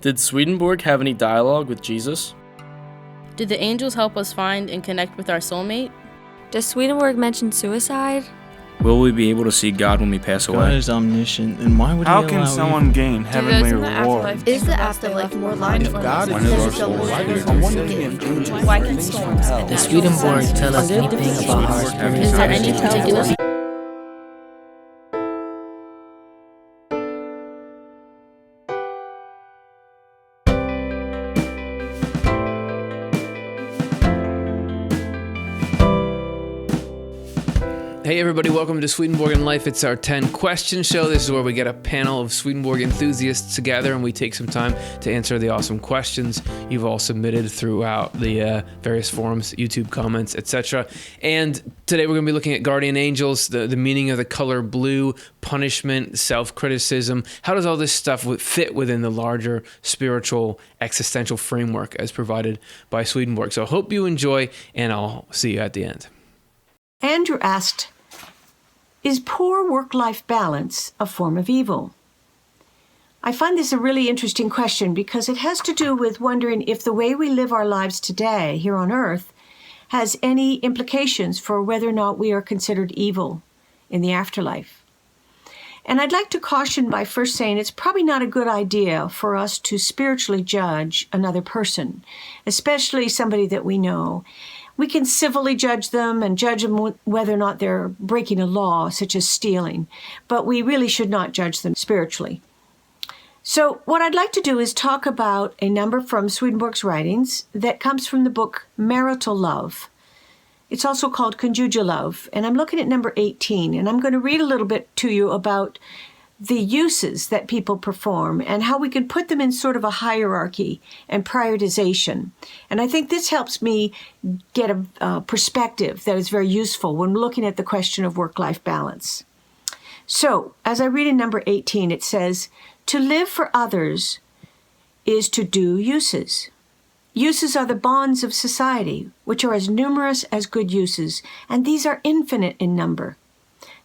Did Swedenborg have any dialogue with Jesus? Did the angels help us find and connect with our soulmate? Does Swedenborg mention suicide? Will we be able to see God when we pass God away? is omniscient, and why would he How allow can someone gain heavenly reward? Is the afterlife more life? God When is our soul life? Why can storms and Does Swedenborg tell us anything about our spirit? Is there any particular Hey everybody, welcome to Swedenborg and Life. It's our 10 question show. This is where we get a panel of Swedenborg enthusiasts together and we take some time to answer the awesome questions you've all submitted throughout the various forums, YouTube comments, etc. And today we're going to be looking at guardian angels, the meaning of the color blue, punishment, self-criticism. How does all this stuff fit within the larger spiritual existential framework as provided by Swedenborg? So I hope you enjoy, and I'll see you at the end. Andrew asked, is poor work-life balance a form of evil? I find this a really interesting question because it has to do with wondering if the way we live our lives today here on earth has any implications for whether or not we are considered evil in the afterlife. And I'd like to caution by first saying it's probably not a good idea for us to spiritually judge another person, especially somebody that we know. We can civilly judge them and judge them whether or not they're breaking a law, such as stealing, but we really should not judge them spiritually. So what I'd like to do is talk about a number from Swedenborg's writings that comes from the book Marital Love. It's also called Conjugal Love, and I'm looking at number 18, and I'm going to read a little bit to you about the uses that people perform and how we can put them in sort of a hierarchy and prioritization. And I think this helps me get a perspective that is very useful when looking at the question of work-life balance. So, as I read in number 18, it says, to live for others is to do uses. Uses are the bonds of society, which are as numerous as good uses, and these are infinite in number.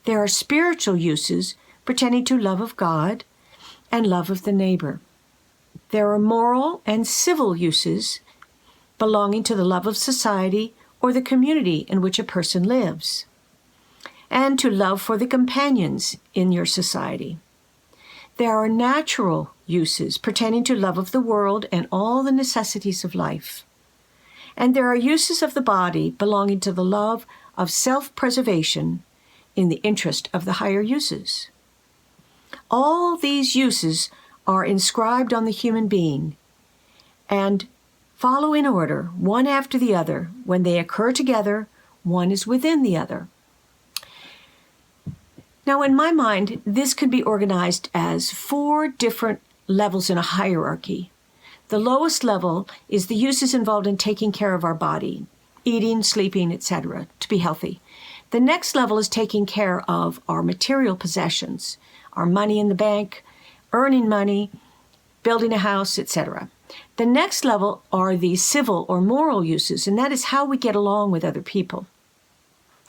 There are spiritual uses pertaining to love of God and love of the neighbor. There are moral and civil uses belonging to the love of society or the community in which a person lives, and to love for the companions in your society. There are natural uses pertaining to love of the world and all the necessities of life. And there are uses of the body belonging to the love of self-preservation in the interest of the higher uses. All these uses are inscribed on the human being and follow in order, one after the other. When they occur together, one is within the other. Now, in my mind, this could be organized as 4 different levels in a hierarchy. The lowest level is the uses involved in taking care of our body, eating, sleeping, etc., to be healthy. The next level is taking care of our material possessions, our money in the bank, earning money, building a house, etc. The next level are the civil or moral uses, and that is how we get along with other people.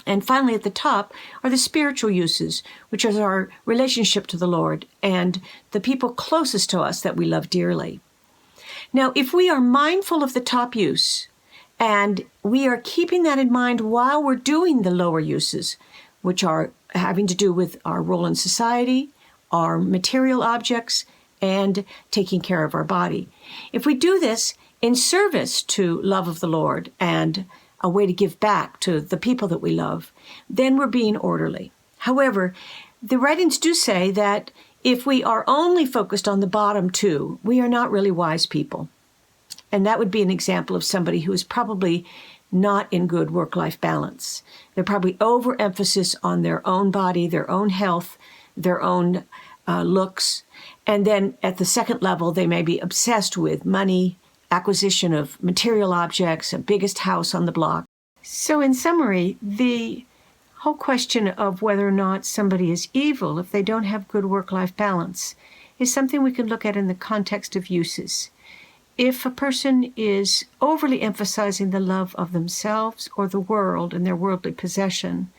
And finally, at the top are the spiritual uses, which is our relationship to the Lord and the people closest to us that we love dearly. Now, if we are mindful of the top use, and we are keeping that in mind while we're doing the lower uses, which are having to do with our role in society, our material objects, and taking care of our body. If we do this in service to love of the Lord and a way to give back to the people that we love, then we're being orderly. However, the writings do say that if we are only focused on the bottom 2, we are not really wise people. And that would be an example of somebody who is probably not in good work-life balance. They're probably overemphasis on their own body, their own health, their own looks. And then at the second level, they may be obsessed with money, acquisition of material objects, a biggest house on the block. So in summary, the whole question of whether or not somebody is evil if they don't have good work-life balance is something we can look at in the context of uses. If a person is overly emphasizing the love of themselves or the world and their worldly possession,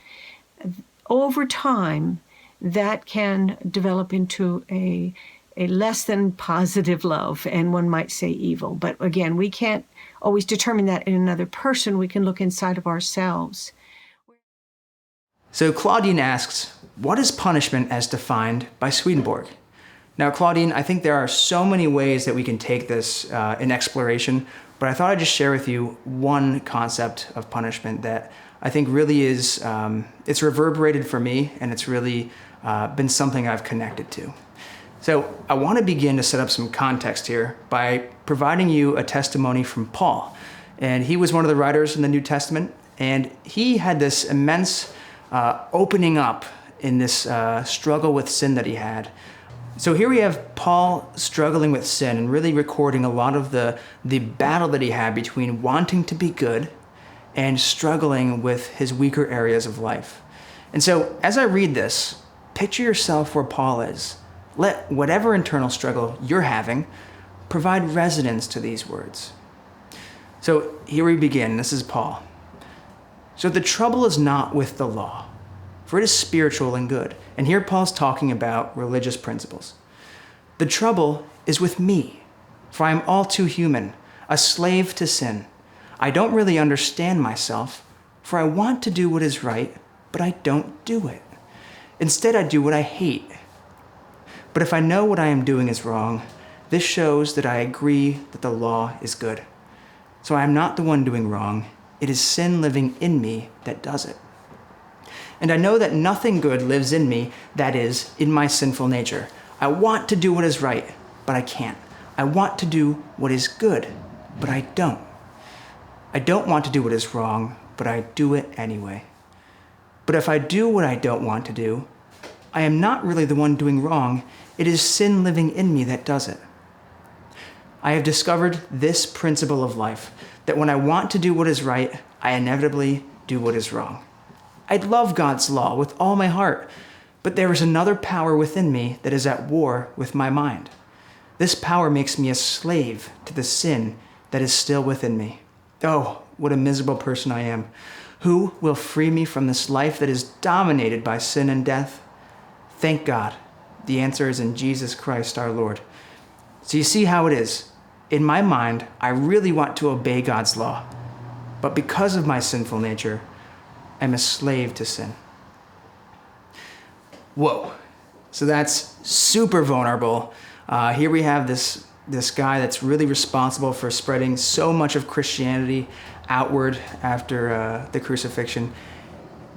over time, that can develop into a a less than positive love, and one might say evil. But again, we can't always determine that in another person. We can look inside of ourselves. So Claudine asks, what is punishment as defined by Swedenborg? Now, Claudine, I think there are so many ways that we can take this in exploration, but I thought I'd just share with you one concept of punishment that I think really is, it's reverberated for me, and it's really been something I've connected to. So I want to begin to set up some context here by providing you a testimony from Paul. And he was one of the writers in the New Testament, and he had this immense opening up in this struggle with sin that he had. So here we have Paul struggling with sin and really recording a lot of the battle that he had between wanting to be good and struggling with his weaker areas of life. And so as I read this, picture yourself where Paul is. Let whatever internal struggle you're having provide resonance to these words. So here we begin. This is Paul. So the trouble is not with the law, for it is spiritual and good. And here Paul's talking about religious principles. The trouble is with me, for I am all too human, a slave to sin. I don't really understand myself, for I want to do what is right, but I don't do it. Instead, I do what I hate. But if I know what I am doing is wrong, this shows that I agree that the law is good. So I am not the one doing wrong. It is sin living in me that does it. And I know that nothing good lives in me, that is, in my sinful nature. I want to do what is right, but I can't. I want to do what is good, but I don't. I don't want to do what is wrong, but I do it anyway. But if I do what I don't want to do, I am not really the one doing wrong. It is sin living in me that does it. I have discovered this principle of life, that when I want to do what is right, I inevitably do what is wrong. I love God's law with all my heart, but there is another power within me that is at war with my mind. This power makes me a slave to the sin that is still within me. Oh, what a miserable person I am. Who will free me from this life that is dominated by sin and death? Thank God. The answer is in Jesus Christ our Lord. So you see how it is. In my mind, I really want to obey God's law, but because of my sinful nature, I'm a slave to sin. Whoa. So that's super vulnerable. Here we have this guy that's really responsible for spreading so much of Christianity outward after the crucifixion.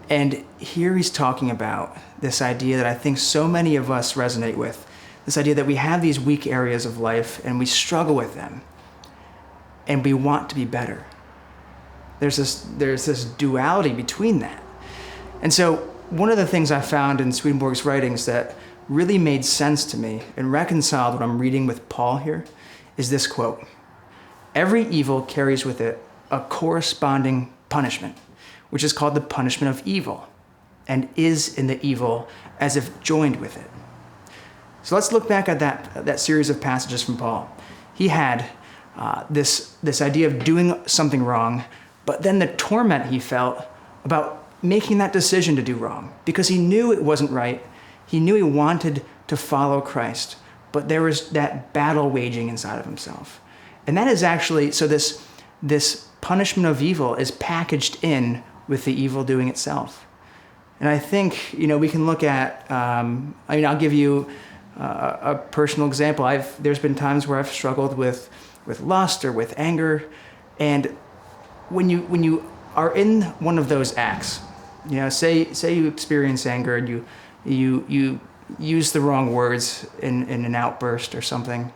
And here he's talking about this idea that I think so many of us resonate with. This idea that we have these weak areas of life and we struggle with them. And we want to be better. There's this duality between that. And so one of the things I found in Swedenborg's writings that really made sense to me and reconciled what I'm reading with Paul here is this quote. Every evil carries with it a corresponding punishment, which is called the punishment of evil, and is in the evil as if joined with it. So let's look back at that series of passages from Paul. He had this idea of doing something wrong, but then the torment he felt about making that decision to do wrong, because he knew it wasn't right. He knew he wanted to follow Christ, but there was that battle waging inside of himself. And that is actually, so this punishment of evil is packaged in with the evil doing itself. And I think, we can look at, I'll give you a personal example. There's been times where I've struggled with lust or with anger, and when you are in one of those acts, say you experience anger and you use the wrong words in an outburst or something,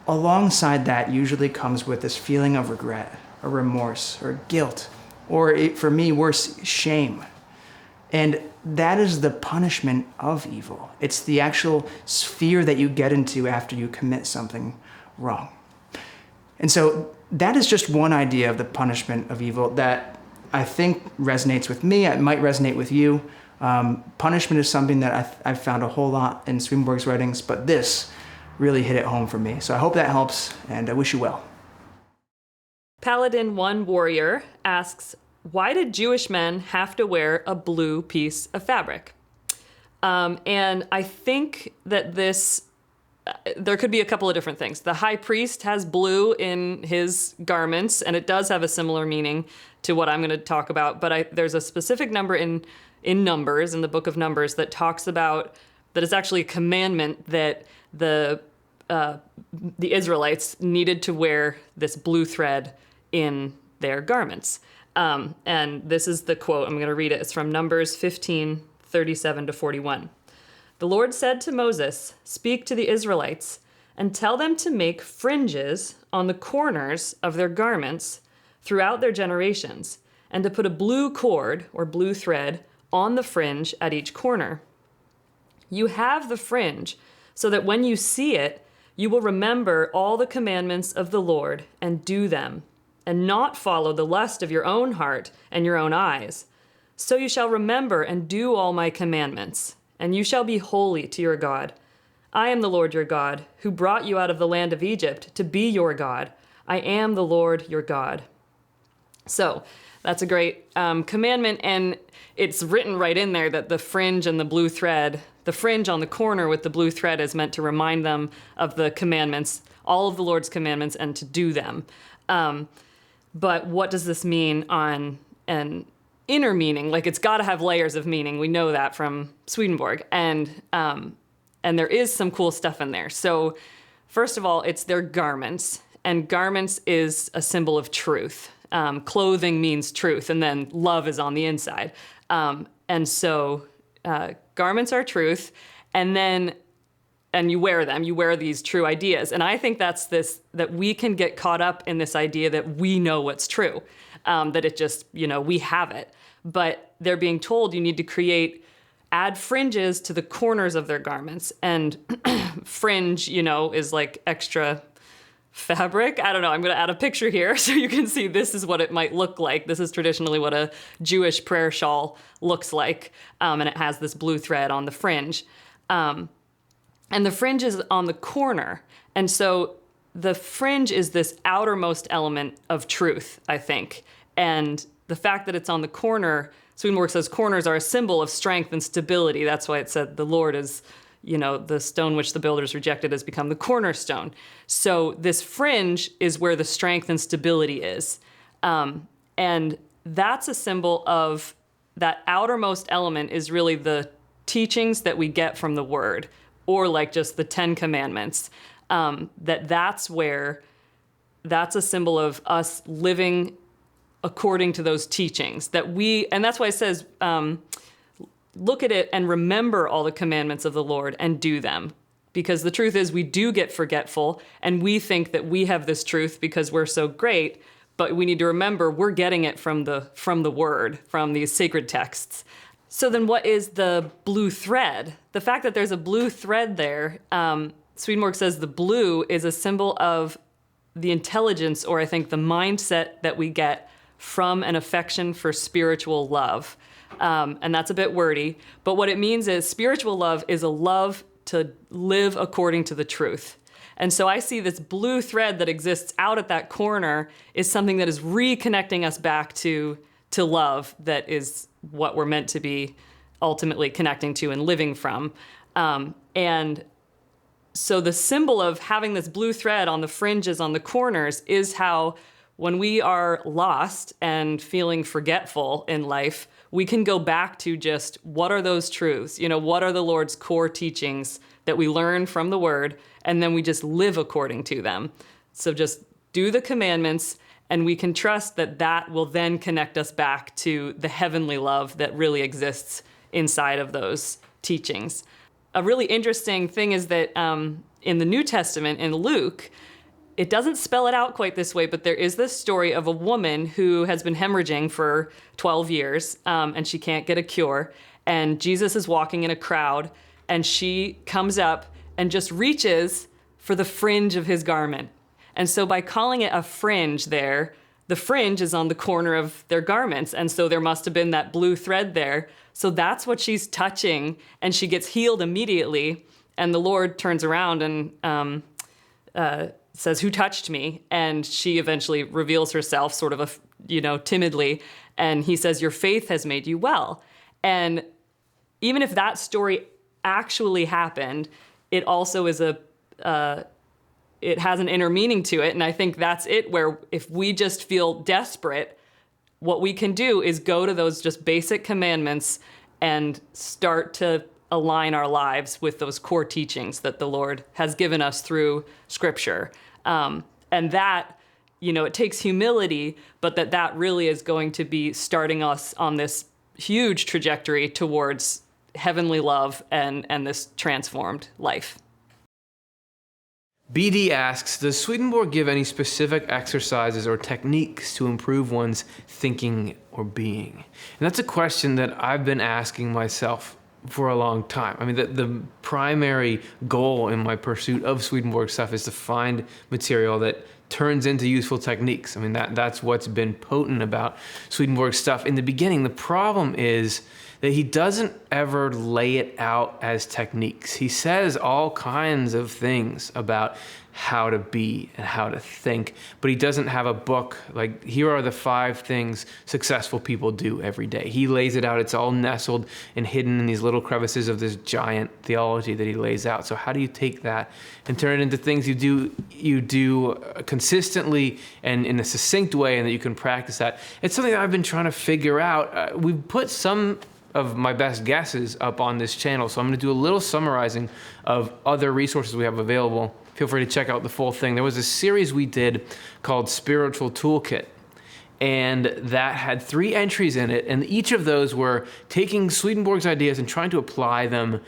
alongside that usually comes with this feeling of regret or remorse or guilt, or for me, worse, shame. And that is the punishment of evil. It's the actual sphere that you get into after you commit something wrong. And so that is just one idea of the punishment of evil that I think resonates with me. It might resonate with you. Punishment is something that I've found a whole lot in Swedenborg's writings, but this really hit it home for me. So I hope that helps, and I wish you well. Paladin One Warrior asks, why did Jewish men have to wear a blue piece of fabric? And I think that this there could be a couple of different things. The high priest has blue in his garments, and it does have a similar meaning to what I'm going to talk about. But there's a specific number in Numbers, in the book of Numbers, that talks about that it's actually a commandment that the Israelites needed to wear this blue thread in their garments. And this is the quote. I'm going to read it. It's from Numbers 15:37-41. The Lord said to Moses, "Speak to the Israelites and tell them to make fringes on the corners of their garments throughout their generations, and to put a blue cord or blue thread on the fringe at each corner. You have the fringe so that when you see it, you will remember all the commandments of the Lord and do them, and not follow the lust of your own heart and your own eyes. So you shall remember and do all my commandments, and you shall be holy to your God. I am the Lord your God, who brought you out of the land of Egypt to be your God. I am the Lord your God." So that's a great commandment, and it's written right in there that the fringe and the blue thread, the fringe on the corner with the blue thread, is meant to remind them of the commandments, all of the Lord's commandments, and to do them. But what does this mean on an inner meaning? Like, it's got to have layers of meaning. We know that from Swedenborg, and there is some cool stuff in there. So first of all, it's their garments, and garments is a symbol of truth. Clothing means truth, and then love is on the inside. And so garments are truth, and you wear them. You wear these true ideas. And I think that we can get caught up in this idea that we know what's true, that it just, we have it. But they're being told you need to add fringes to the corners of their garments. And fringe, is like extra fabric. I don't know. I'm going to add a picture here so you can see this is what it might look like. This is traditionally what a Jewish prayer shawl looks like. And it has this blue thread on the fringe. And the fringe is on the corner. And so the fringe is this outermost element of truth, I think. And the fact that it's on the corner, Swedenborg says corners are a symbol of strength and stability. That's why it said the Lord is, the stone which the builders rejected has become the cornerstone. So this fringe is where the strength and stability is. And that's a symbol of that outermost element is really the teachings that we get from the Word, or like just the 10 Commandments. That's a symbol of us living according to those teachings and that's why it says, look at it and remember all the commandments of the Lord and do them. Because the truth is we do get forgetful, and we think that we have this truth because we're so great, but we need to remember we're getting it from the Word, from these sacred texts. So then what is the blue thread? The fact that there's a blue thread there, Swedenborg says the blue is a symbol of the intelligence, or I think the mindset that we get from an affection for spiritual love. And that's a bit wordy, but what it means is spiritual love is a love to live according to the truth. And so I see this blue thread that exists out at that corner is something that is reconnecting us back to love, that is what we're meant to be ultimately connecting to and living from. And so the symbol of having this blue thread on the fringes on the corners is how when we are lost and feeling forgetful in life, we can go back to just what are those truths? What are the Lord's core teachings that we learn from the Word, and then we just live according to them. So just do the commandments, and we can trust that will then connect us back to the heavenly love that really exists inside of those teachings. A really interesting thing is that in the New Testament, in Luke, it doesn't spell it out quite this way, but there is this story of a woman who has been hemorrhaging for 12 years, and she can't get a cure. And Jesus is walking in a crowd, and she comes up and just reaches for the fringe of his garment. And so by calling it a fringe there, the fringe is on the corner of their garments. And so there must have been that blue thread there. So that's what she's touching, and she gets healed immediately. And the Lord turns around and says, "Who touched me?" And she eventually reveals herself sort of, timidly. And he says, "Your faith has made you well." And even if that story actually happened, it also is a it has an inner meaning to it. And I think that's it, where if we just feel desperate, what we can do is go to those just basic commandments and start to align our lives with those core teachings that the Lord has given us through Scripture. And that, it takes humility, but that really is going to be starting us on this huge trajectory towards heavenly love and this transformed life. BD asks, does Swedenborg give any specific exercises or techniques to improve one's thinking or being? And that's a question that I've been asking myself for a long time. I mean, the primary goal in my pursuit of Swedenborg stuff is to find material that turns into useful techniques. I mean, that's what's been potent about Swedenborg stuff. In the beginning, the problem is that he doesn't ever lay it out as techniques. He says all kinds of things about how to be and how to think, but he doesn't have a book like, here are the 5 things successful people do every day. He lays it out. It's all nestled and hidden in these little crevices of this giant theology that he lays out. So how do you take that and turn it into things you do consistently and in a succinct way, and that you can practice that? It's something that I've been trying to figure out. We've put some of my best guesses up on this channel, so I'm going to do a little summarizing of other resources we have available. Feel free to check out the full thing. There was a series we did called Spiritual Toolkit, and that had 3 entries in it, and each of those were taking Swedenborg's ideas and trying to apply them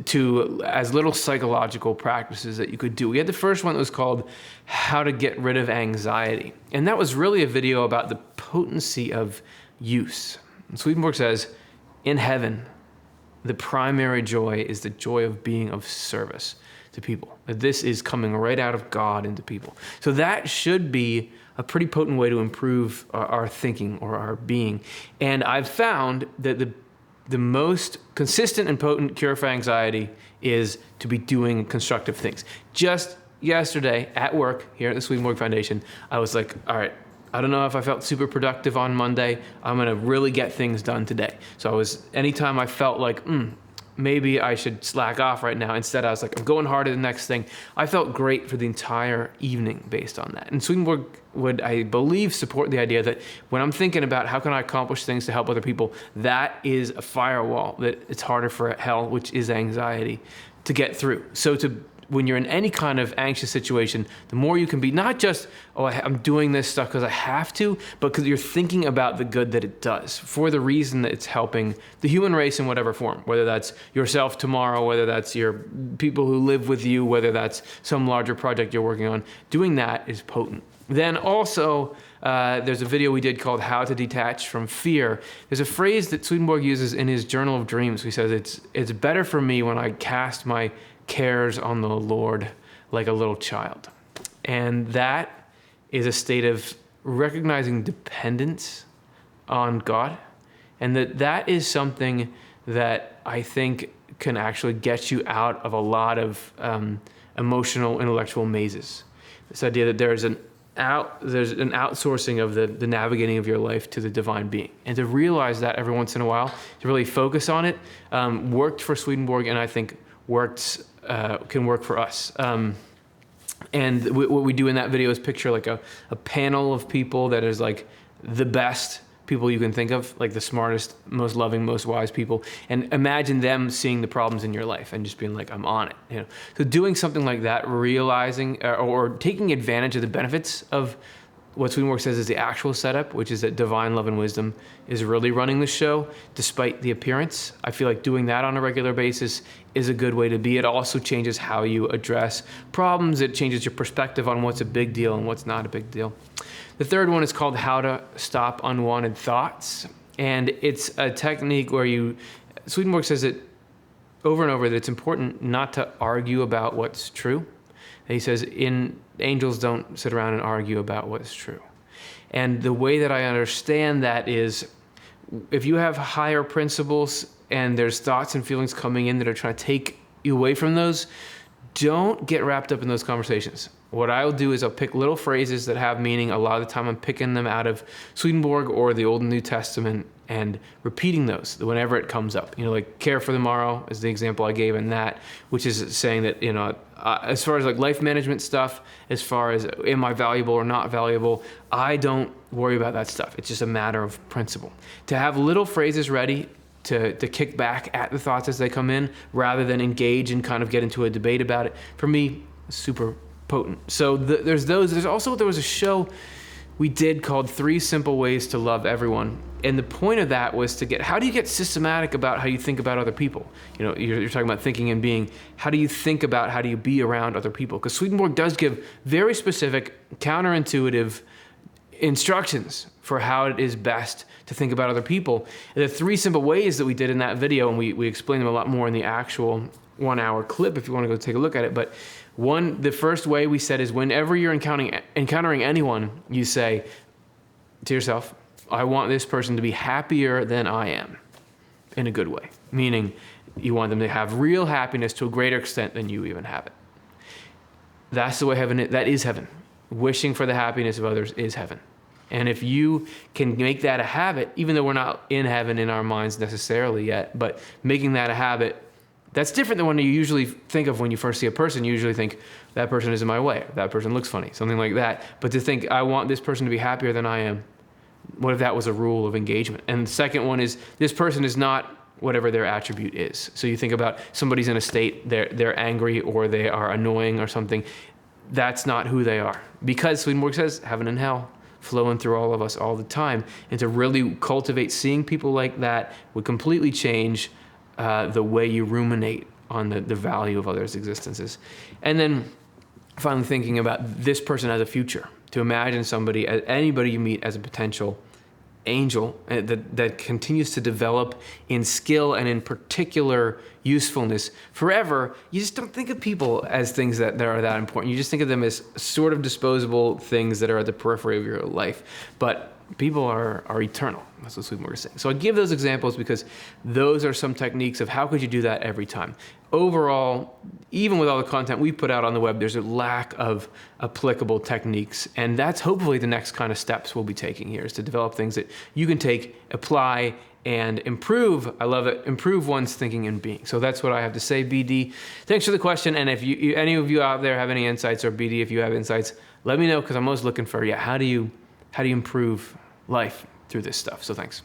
to as little psychological practices that you could do. We had the first one that was called How to Get Rid of Anxiety, and that was really a video about the potency of use. And Swedenborg says, in heaven, the primary joy is the joy of being of service to people. This is coming right out of God into people. So that should be a pretty potent way to improve our thinking or our being. And I've found that the most consistent and potent cure for anxiety is to be doing constructive things. Just yesterday at work here at the Swedenborg Foundation, I was like, all right, I don't know if I felt super productive on Monday. I'm going to really get things done today. So anytime I felt like, maybe I should slack off right now, instead I was like, I'm going hard at the next thing. I felt great for the entire evening based on that. And Swedenborg would, I believe, support the idea that when I'm thinking about how can I accomplish things to help other people, that is a firewall that it's harder for hell, which is anxiety, to get through. So when you're in any kind of anxious situation, the more you can be, not just, I'm doing this stuff because I have to, but because you're thinking about the good that it does for the reason that it's helping the human race in whatever form, whether that's yourself tomorrow, whether that's your people who live with you, whether that's some larger project you're working on. Doing that is potent. Then also, there's a video we did called How to Detach from Fear. There's a phrase that Swedenborg uses in his Journal of Dreams. He says, it's better for me when I cast my cares on the Lord like a little child. And that is a state of recognizing dependence on God. And that is something that I think can actually get you out of a lot of emotional, intellectual mazes. This idea that there's an outsourcing of the navigating of your life to the divine being. And to realize that every once in a while, to really focus on it, worked for Swedenborg, and I think can work for us. And what we do in that video is picture like a panel of people that is like the best people you can think of, like the smartest, most loving, most wise people, and imagine them seeing the problems in your life and just being like, I'm on it. So doing something like that, realizing or taking advantage of the benefits of what Swedenborg says is the actual setup, which is that divine love and wisdom is really running the show, despite the appearance. I feel like doing that on a regular basis is a good way to be. It also changes how you address problems. It changes your perspective on what's a big deal and what's not a big deal. The third one is called How to Stop Unwanted Thoughts. And it's a technique where Swedenborg says it over and over that it's important not to argue about what's true. He says, angels don't sit around and argue about what's true. And the way that I understand that is, if you have higher principles and there's thoughts and feelings coming in that are trying to take you away from those, don't get wrapped up in those conversations. What I'll do is I'll pick little phrases that have meaning. A lot of the time I'm picking them out of Swedenborg or the Old and New Testament and repeating those whenever it comes up. Like care for the morrow is the example I gave in that, which is saying that, as far as like life management stuff, as far as am I valuable or not valuable, I don't worry about that stuff. It's just a matter of principle. To have little phrases ready to kick back at the thoughts as they come in, rather than engage and kind of get into a debate about it, for me, super potent. So there's those. There was a show we did called 3 Simple Ways to Love Everyone. And the point of that was to how do you get systematic about how you think about other people? You're talking about thinking and being. How do you think about how do you be around other people? Because Swedenborg does give very specific, counterintuitive instructions for how it is best to think about other people. And the 3 simple ways that we did in that video, and we explain them a lot more in the actual 1-hour clip if you want to go take a look at it. But the first way we said is whenever you're encountering anyone, you say to yourself, I want this person to be happier than I am, in a good way. Meaning you want them to have real happiness to a greater extent than you even have it. That's the way heaven is. That is heaven. Wishing for the happiness of others is heaven. And if you can make that a habit, even though we're not in heaven in our minds necessarily yet, but making that a habit, that's different than when you usually think of when you first see a person. You usually think, that person is in my way, that person looks funny, something like that. But to think, I want this person to be happier than I am, what if that was a rule of engagement? And the second one is, this person is not whatever their attribute is. So you think about somebody's in a state, they're angry or they are annoying or something. That's not who they are. Because Swedenborg says, heaven and hell flowing through all of us all the time. And to really cultivate seeing people like that would completely change the way you ruminate on the value of others' existences. And then finally thinking about this person as a future, to imagine anybody you meet as a potential angel that continues to develop in skill and in particular usefulness forever. You just don't think of people as things that are that important. You just think of them as sort of disposable things that are at the periphery of your life. But people are eternal. That's what Swedenborg is saying. So I give those examples because those are some techniques of how could you do that every time. Overall, even with all the content we put out on the web, there's a lack of applicable techniques. And that's hopefully the next kind of steps we'll be taking here, is to develop things that you can take, apply, and improve. I love it. Improve one's thinking and being. So that's what I have to say, BD. Thanks for the question. And if any of you out there have any insights, or BD, if you have insights, let me know, because I'm always looking for, how do you improve life through this stuff? So thanks.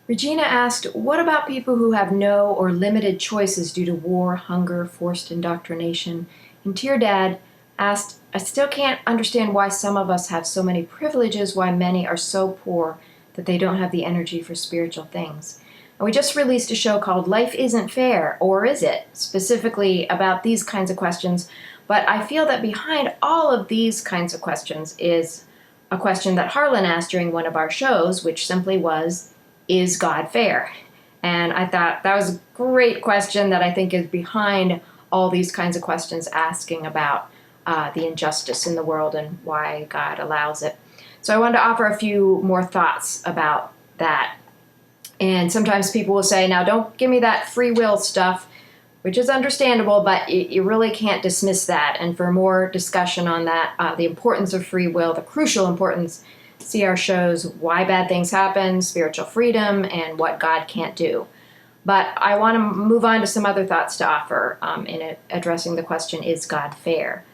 Regina asked, what about people who have no or limited choices due to war, hunger, forced indoctrination? And Dear Dad asked, I still can't understand why some of us have so many privileges, why many are so poor that they don't have the energy for spiritual things. And we just released a show called Life Isn't Fair, or Is It? Specifically about these kinds of questions. But I feel that behind all of these kinds of questions is a question that Harlan asked during one of our shows, which simply was, is God fair? And I thought that was a great question that I think is behind all these kinds of questions, asking about the injustice in the world and why God allows it. So I wanted to offer a few more thoughts about that. And sometimes people will say, now don't give me that free will stuff, which is understandable, but you really can't dismiss that. And for more discussion on that, the importance of free will, the crucial importance, see our shows, Why Bad Things Happen, Spiritual Freedom, and What God Can't Do. But I want to move on to some other thoughts to offer in addressing the question, is God fair?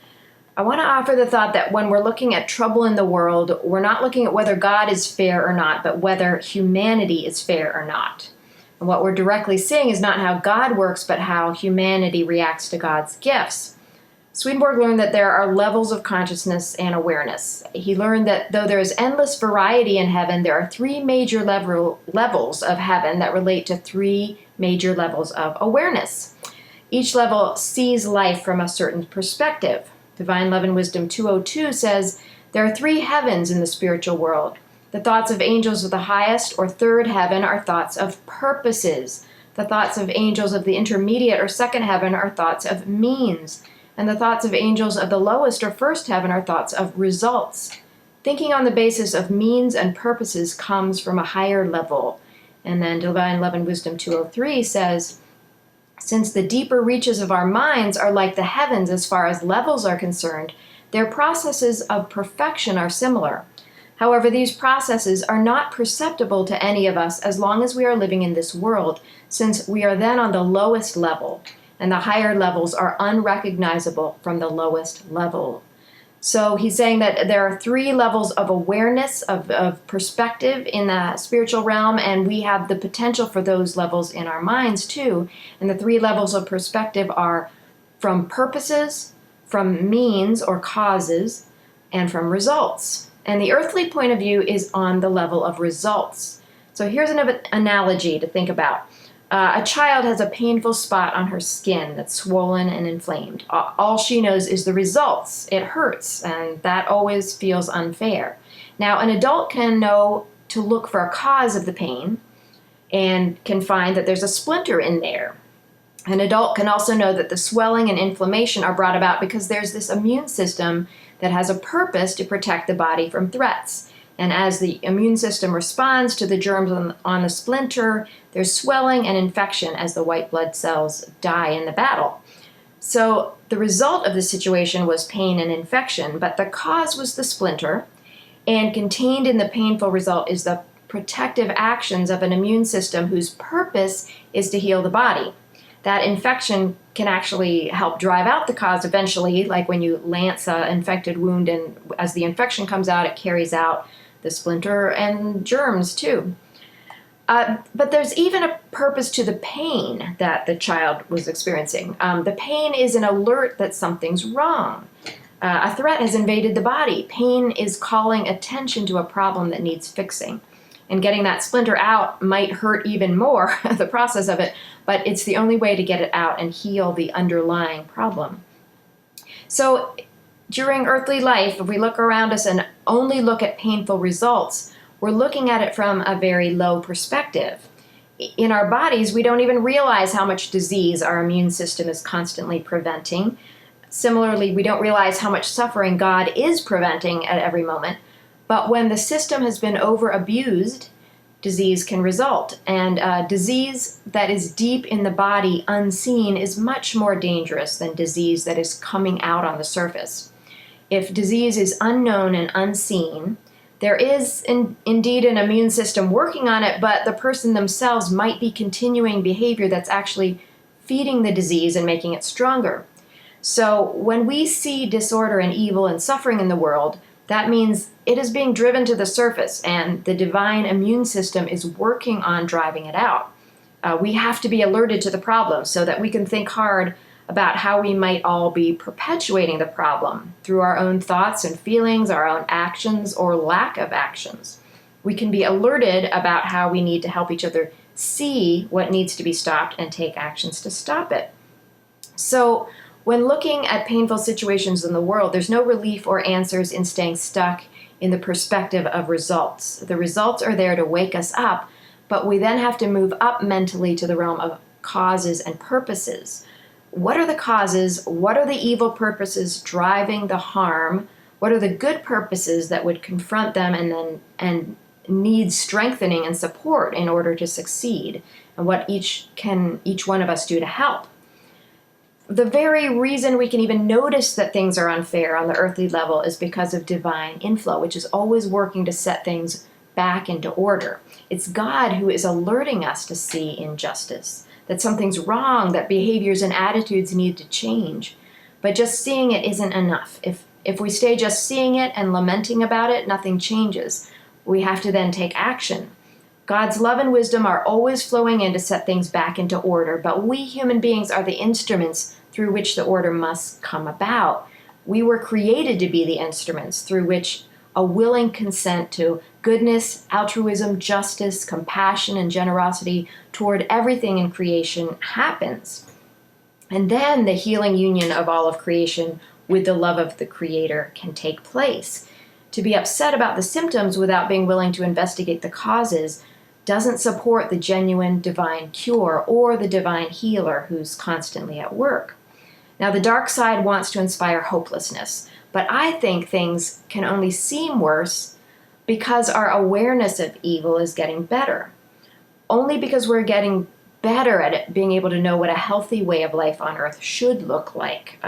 I want to offer the thought that when we're looking at trouble in the world, we're not looking at whether God is fair or not, but whether humanity is fair or not. And what we're directly seeing is not how God works, but how humanity reacts to God's gifts. Swedenborg learned that there are levels of consciousness and awareness. He learned that though there is endless variety in heaven, there are 3 major levels of heaven that relate to 3 major levels of awareness. Each level sees life from a certain perspective. Divine Love and Wisdom 202 says, there are 3 heavens in the spiritual world. The thoughts of angels of the highest or 3rd heaven are thoughts of purposes. The thoughts of angels of the intermediate or 2nd heaven are thoughts of means. And the thoughts of angels of the lowest or 1st heaven are thoughts of results. Thinking on the basis of means and purposes comes from a higher level. And then Divine Love and Wisdom 203 says, Since the deeper reaches of our minds are like the heavens as far as levels are concerned, their processes of perfection are similar. However, these processes are not perceptible to any of us as long as we are living in this world, since we are then on the lowest level, and the higher levels are unrecognizable from the lowest level. So he's saying that there are 3 levels of awareness, of perspective in the spiritual realm, and we have the potential for those levels in our minds too. And the 3 levels of perspective are from purposes, from means or causes, and from results. And the earthly point of view is on the level of results. So here's an analogy to think about. A child has a painful spot on her skin that's swollen and inflamed. All she knows is the results. It hurts, and that always feels unfair. Now, an adult can know to look for a cause of the pain and can find that there's a splinter in there. An adult can also know that the swelling and inflammation are brought about because there's this immune system that has a purpose to protect the body from threats. And as the immune system responds to the germs on the splinter, there's swelling and infection as the white blood cells die in the battle. So the result of the situation was pain and infection, but the cause was the splinter, and contained in the painful result is the protective actions of an immune system whose purpose is to heal the body. That infection can actually help drive out the cause eventually, like when you lance an infected wound, and as the infection comes out, it carries out the splinter and germs too. But there's even a purpose to the pain that the child was experiencing. The pain is an alert that something's wrong. A threat has invaded the body. Pain is calling attention to a problem that needs fixing. And getting that splinter out might hurt even more, the process of it, but it's the only way to get it out and heal the underlying problem. So during earthly life, if we look around us and only look at painful results, we're looking at it from a very low perspective. In our bodies, we don't even realize how much disease our immune system is constantly preventing. Similarly, we don't realize how much suffering God is preventing at every moment. But when the system has been over-abused, disease can result. And disease that is deep in the body, unseen, is much more dangerous than disease that is coming out on the surface. If disease is unknown and unseen, there is indeed an immune system working on it, but the person themselves might be continuing behavior that's actually feeding the disease and making it stronger. So when we see disorder and evil and suffering in the world, that means it is being driven to the surface, and the divine immune system is working on driving it out. We have to be alerted to the problem so that we can think hard about how we might all be perpetuating the problem through our own thoughts and feelings, our own actions or lack of actions. We can be alerted about how we need to help each other see what needs to be stopped and take actions to stop it. So when looking at painful situations in the world, there's no relief or answers in staying stuck in the perspective of results. The results are there to wake us up, but we then have to move up mentally to the realm of causes and purposes. What are the causes? What are the evil purposes driving the harm? What are the good purposes that would confront them and need strengthening and support in order to succeed? And what each one of us do to help? The very reason we can even notice that things are unfair on the earthly level is because of divine inflow, which is always working to set things back into order. It's God who is alerting us to see injustice, that something's wrong, that behaviors and attitudes need to change. But just seeing it isn't enough. If we stay just seeing it and lamenting about it, nothing changes. We have to then take action. God's love and wisdom are always flowing in to set things back into order, but we human beings are the instruments through which the order must come about. We were created to be the instruments through which a willing consent to goodness, altruism, justice, compassion, and generosity toward everything in creation happens. And then the healing union of all of creation with the love of the Creator can take place. To be upset about the symptoms without being willing to investigate the causes doesn't support the genuine divine cure or the divine healer who's constantly at work. Now, the dark side wants to inspire hopelessness, but I think things can only seem worse because our awareness of evil is getting better. Only because we're getting better at being able to know what a healthy way of life on earth should look like.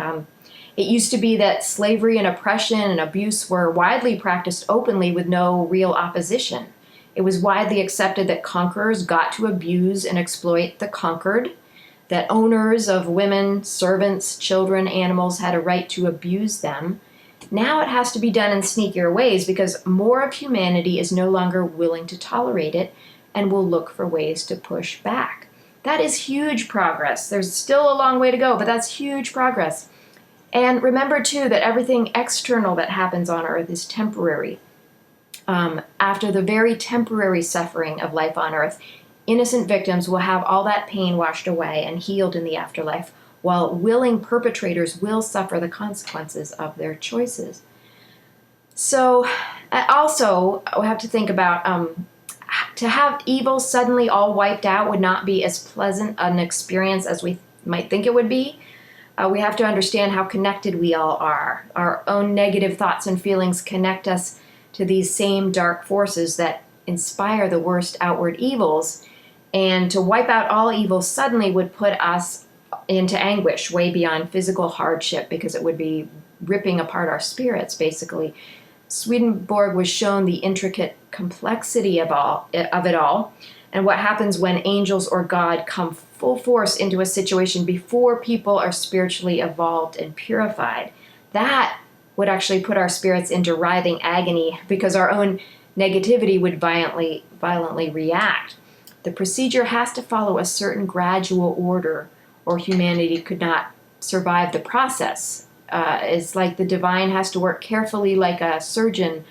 It used to be that slavery and oppression and abuse were widely practiced openly with no real opposition. It was widely accepted that conquerors got to abuse and exploit the conquered, that owners of women, servants, children, animals had a right to abuse them. Now it has to be done in sneakier ways because more of humanity is no longer willing to tolerate it and will look for ways to push back. That is huge progress. There's still a long way to go, but that's huge progress. And remember, too, that everything external that happens on earth is temporary. After the very temporary suffering of life on earth, innocent victims will have all that pain washed away and healed in the afterlife, while willing perpetrators will suffer the consequences of their choices. So, also, we have to think about to have evil suddenly all wiped out would not be as pleasant an experience as we might think it would be. We have to understand how connected we all are. Our own negative thoughts and feelings connect us to these same dark forces that inspire the worst outward evils. And to wipe out all evil suddenly would put us into anguish way beyond physical hardship because it would be ripping apart our spirits, basically. Swedenborg was shown the intricate complexity of it all, and what happens when angels or God come full force into a situation before people are spiritually evolved and purified. That would actually put our spirits into writhing agony because our own negativity would violently react. The procedure has to follow a certain gradual order, or humanity could not survive the process. It's like the divine has to work carefully like a surgeon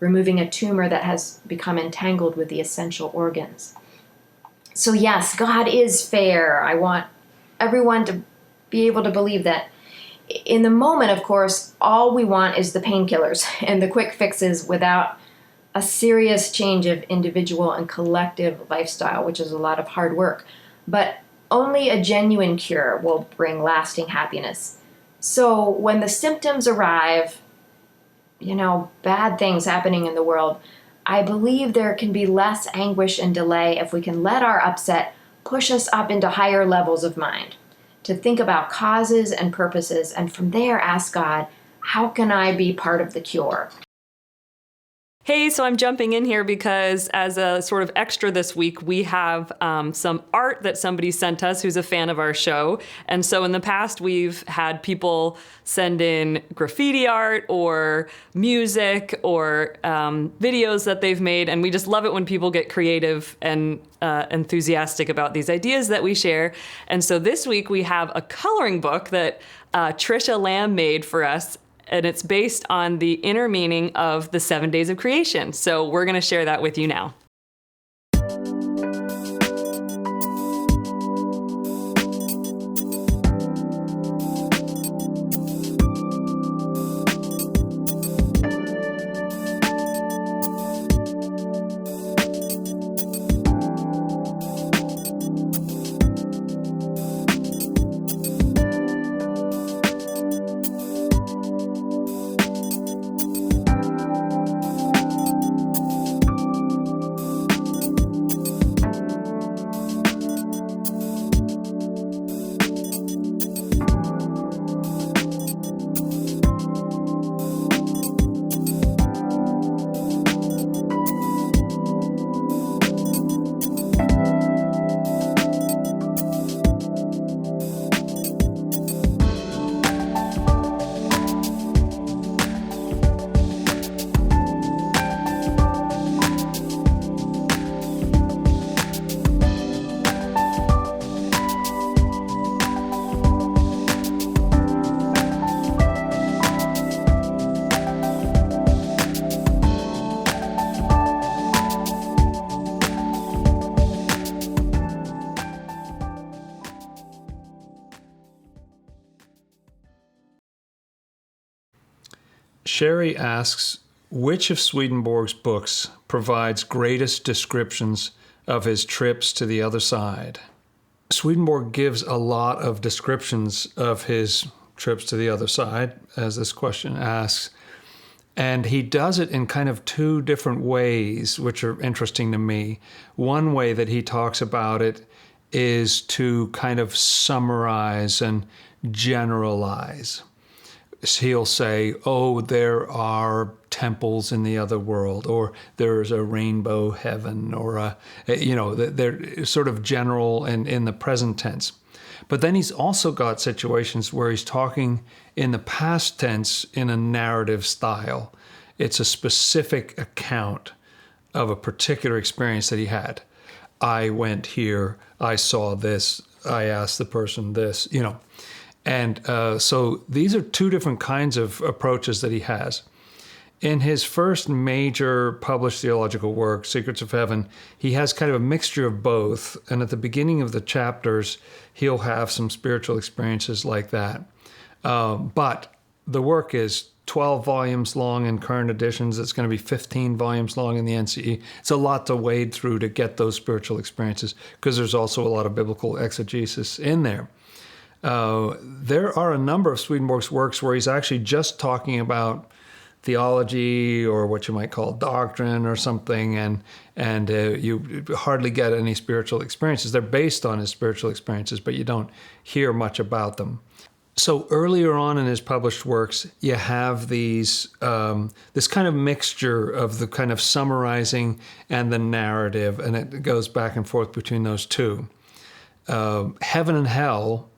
removing a tumor that has become entangled with the essential organs. So yes, God is fair. I want everyone to be able to believe that. In the moment, of course, all we want is the painkillers and the quick fixes without a serious change of individual and collective lifestyle, which is a lot of hard work. But only a genuine cure will bring lasting happiness. So when the symptoms arrive, bad things happening in the world, I believe there can be less anguish and delay if we can let our upset push us up into higher levels of mind, to think about causes and purposes, and from there ask God, how can I be part of the cure? Hey, so I'm jumping in here because as a sort of extra this week, we have some art that somebody sent us who's a fan of our show. And so in the past, we've had people send in graffiti art or music or videos that they've made. And we just love it when people get creative and enthusiastic about these ideas that we share. And so this week, we have a coloring book that Trisha Lamb made for us. And it's based on the inner meaning of the 7 days of creation. So we're going to share that with you now. Sherry asks, which of Swedenborg's books provides greatest descriptions of his trips to the other side? Swedenborg gives a lot of descriptions of his trips to the other side, as this question asks, and he does it in kind of two different ways, which are interesting to me. One way that he talks about it is to kind of summarize and generalize. He'll say, oh, there are temples in the other world, or there's a rainbow heaven, or, they're sort of general and in the present tense. But then he's also got situations where he's talking in the past tense in a narrative style. It's a specific account of a particular experience that he had. I went here, I saw this, I asked the person this, And so these are two different kinds of approaches that he has. In his first major published theological work, Secrets of Heaven, he has kind of a mixture of both. And at the beginning of the chapters, he'll have some spiritual experiences like that. But the work is 12 volumes long in current editions. It's going to be 15 volumes long in the NCE. It's a lot to wade through to get those spiritual experiences, because there's also a lot of biblical exegesis in there. There are a number of Swedenborg's works where he's actually just talking about theology, or what you might call doctrine or something, and you hardly get any spiritual experiences. They're based on his spiritual experiences, but you don't hear much about them. So earlier on in his published works, you have these this kind of mixture of the kind of summarizing and the narrative, and it goes back and forth between those two. Heaven and Hell,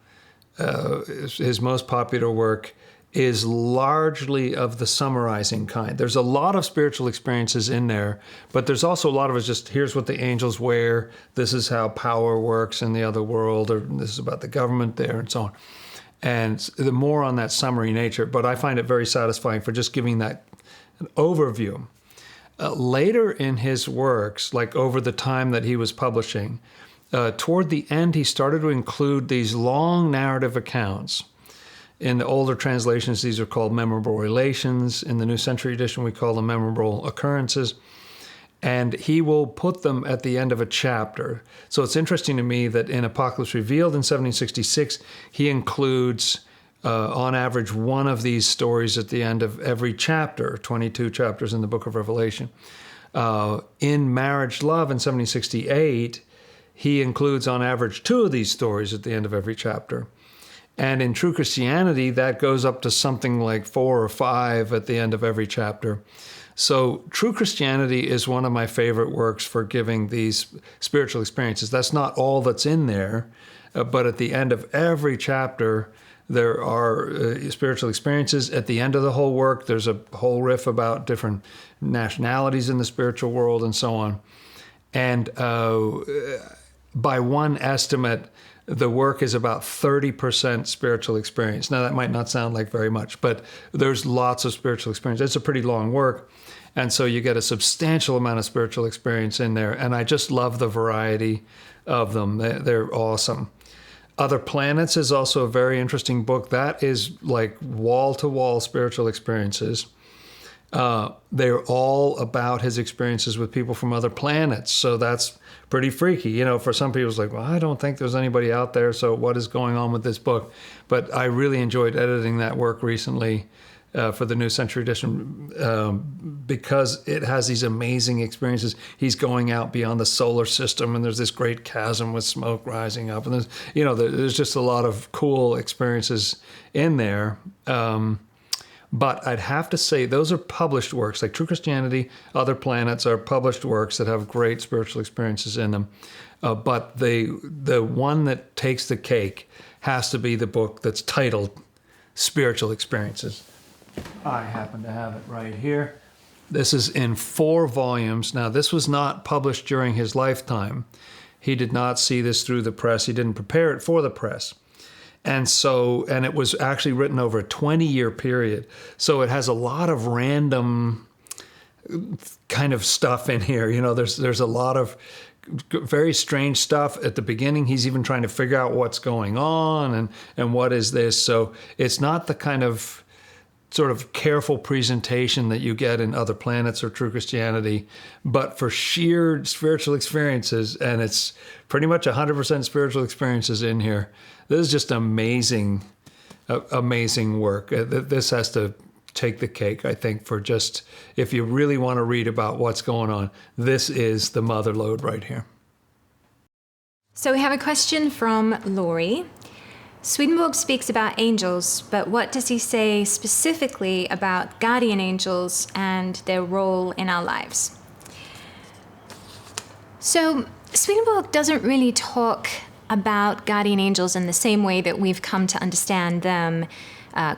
his most popular work, is largely of the summarizing kind. There's a lot of spiritual experiences in there, but there's also a lot of it just, here's what the angels wear, this is how power works in the other world, or this is about the government there, and so on. And the more on that summary nature, but I find it very satisfying for just giving that an overview. Later in his works, like over the time that he was publishing, toward the end, he started to include these long narrative accounts. In the older translations, these are called memorable relations. In the New Century Edition, we call them memorable occurrences. And he will put them at the end of a chapter. So it's interesting to me that in Apocalypse Revealed in 1766, he includes, on average, one of these stories at the end of every chapter, 22 chapters in the book of Revelation. In Marriage Love in 1768, he includes, on average, two of these stories at the end of every chapter. And in True Christianity, that goes up to something like 4 or 5 at the end of every chapter. So True Christianity is one of my favorite works for giving these spiritual experiences. That's not all that's in there, but at the end of every chapter, there are spiritual experiences. At the end of the whole work, there's a whole riff about different nationalities in the spiritual world and so on. And by one estimate, the work is about 30% spiritual experience. Now, that might not sound like very much, but there's lots of spiritual experience. It's a pretty long work, and so you get a substantial amount of spiritual experience in there, and I just love the variety of them. They're awesome. Other Planets is also a very interesting book. That is like wall-to-wall spiritual experiences. They're all about his experiences with people from other planets, so that's pretty freaky. For some people it's like, well, I don't think there's anybody out there, so what is going on with this book? But I really enjoyed editing that work recently for the New Century Edition because it has these amazing experiences. He's going out beyond the solar system, and there's this great chasm with smoke rising up, and there's just a lot of cool experiences in there. But I'd have to say those are published works, like True Christianity, Other Planets are published works that have great spiritual experiences in them. But the one that takes the cake has to be the book that's titled Spiritual Experiences. I happen to have it right here. This is in 4 volumes. Now, this was not published during his lifetime. He did not see this through the press. He didn't prepare it for the press. And it was actually written over a 20-year period. So it has a lot of random kind of stuff in here. There's a lot of very strange stuff. At the beginning, he's even trying to figure out what's going on and what is this. So it's not the kind of sort of careful presentation that you get in Other Planets or True Christianity, but for sheer spiritual experiences, and it's pretty much 100% spiritual experiences in here. This is just amazing work. This has to take the cake, I think, for just, if you really want to read about what's going on, this is the mother lode right here. So we have a question from Laurie. Swedenborg speaks about angels, but what does he say specifically about guardian angels and their role in our lives? So Swedenborg doesn't really talk about guardian angels in the same way that we've come to understand them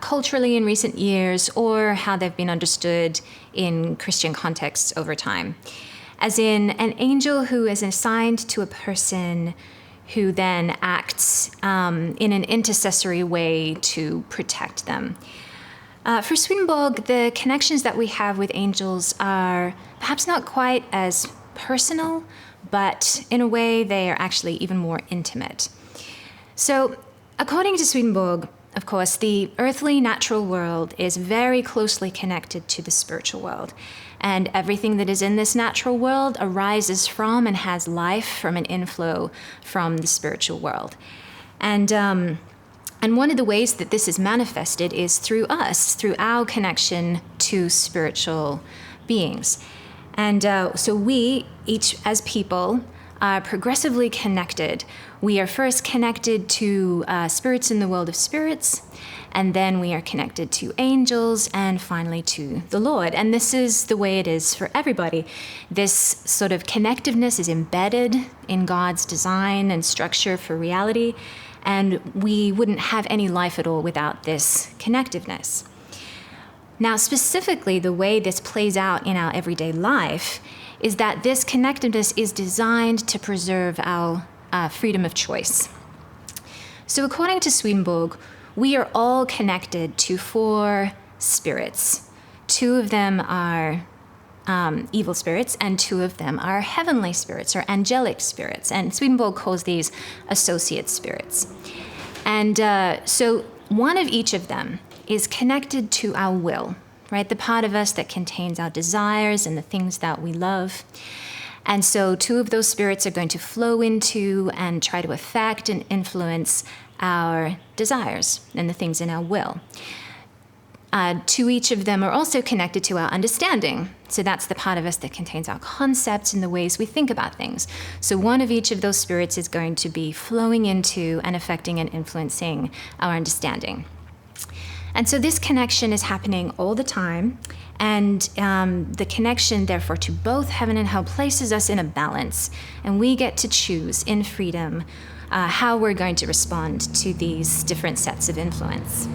culturally in recent years, or how they've been understood in Christian contexts over time. As in, an angel who is assigned to a person who then acts in an intercessory way to protect them. For Swedenborg, the connections that we have with angels are perhaps not quite as personal, but in a way they are actually even more intimate. So, according to Swedenborg, of course, the earthly natural world is very closely connected to the spiritual world. And everything that is in this natural world arises from and has life from an inflow from the spiritual world. And one of the ways that this is manifested is through us, through our connection to spiritual beings. And so we, each as people, are progressively connected. We are first connected to spirits in the world of spirits, and then we are connected to angels, and finally to the Lord. And this is the way it is for everybody. This sort of connectiveness is embedded in God's design and structure for reality, and we wouldn't have any life at all without this connectiveness. Now, specifically, the way this plays out in our everyday life is that this connectiveness is designed to preserve our freedom of choice. So according to Swedenborg, we are all connected to 4 spirits. 2 of them are evil spirits, and 2 of them are heavenly spirits or angelic spirits. And Swedenborg calls these associate spirits. And so one of each of them is connected to our will, right? The part of us that contains our desires and the things that we love. And so 2 of those spirits are going to flow into and try to affect and influence our desires and the things in our will. 2 each of them are also connected to our understanding. So that's the part of us that contains our concepts and the ways we think about things. So one of each of those spirits is going to be flowing into and affecting and influencing our understanding. And so this connection is happening all the time, and the connection, therefore, to both heaven and hell places us in a balance, and we get to choose in freedom how we're going to respond to these different sets of influence.